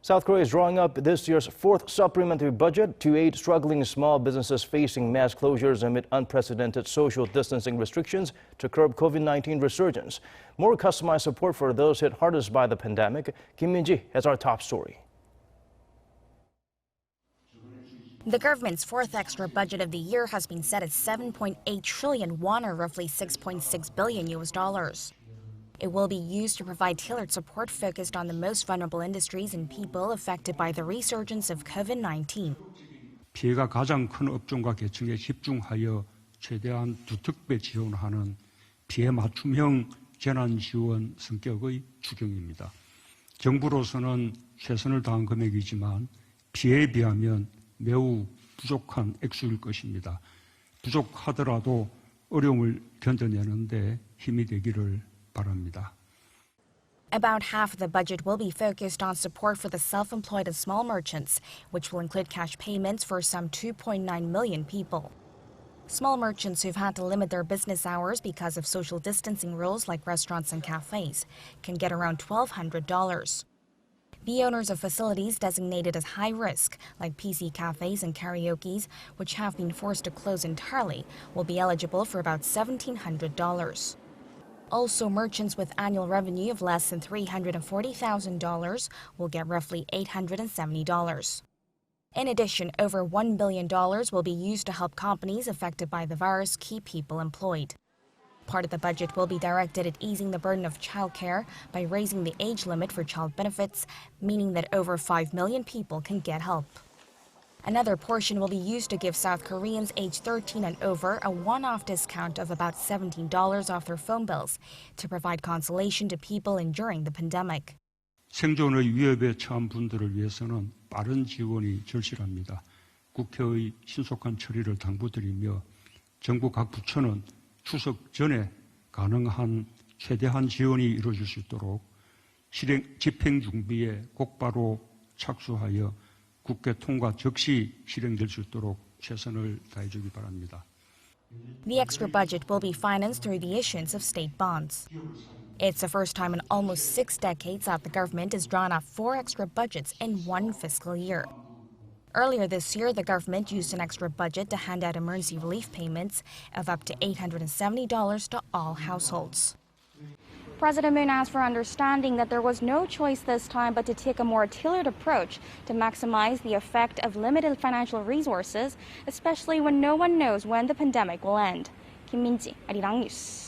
South Korea is drawing up this year's fourth supplementary budget to aid struggling small businesses facing mass closures amid unprecedented social distancing restrictions to curb COVID-19 resurgence. More customized support for those hit hardest by the pandemic. Minji has our top story. The government's fourth extra budget of the year has been set at 7.8 trillion won, or roughly $6.6 billion. It will be used to provide tailored support focused on the most vulnerable industries and people affected by the resurgence of COVID-19. 피해가 가장 큰 업종과 계층에 집중하여 최대한 두특배 지원하는 피해맞춤형 재난지원 성격의 추경입니다. 정부로서는 최선을 다한 금액이지만 피해에 비하면 매우 부족한 액수일 것입니다. 부족하더라도 어려움을 견뎌내는 데 힘이 되기를 바랍니다. About half of the budget will be focused on support for the self-employed and small merchants, which will include cash payments for some 2.9 million people. Small merchants who've had to limit their business hours because of social distancing rules, like restaurants and cafes, can get around $1,200. The owners of facilities designated as high risk, like PC cafes and karaokes, which have been forced to close entirely, will be eligible for about $1,700. Also, merchants with annual revenue of less than $340,000 will get roughly $870. In addition, over $1 billion will be used to help companies affected by the virus keep people employed. Part of the budget will be directed at easing the burden of childcare by raising the age limit for child benefits, meaning that over 5 million people can get help. Another portion will be used to give South Koreans aged 13 and over a one-off discount of about $17 off their phone bills to provide consolation to people enduring the pandemic. 생존의 위협에 처한 분들을 위해서는 빠른 지원이 절실합니다. 국회의 신속한 처리를 당부드리며 정부 각 부처는 추석 전에 가능한 최대한 지원이 이루어질 수 있도록 집행 준비에 곧바로 착수하여 국회 통과 즉시 실행될 수 있도록 최선을 다해주기 바랍니다. The extra budget will be financed through the issuance of state bonds. It's the first time in almost 6 decades that the government has drawn up 4 extra budgets in one fiscal year. Earlier this year, the government used an extra budget to hand out emergency relief payments of up to $870 to all households. President Moon asked for understanding that there was no choice this time but to take a more tailored approach to maximize the effect of limited financial resources, especially when no one knows when the pandemic will end. Minji, Arirang News.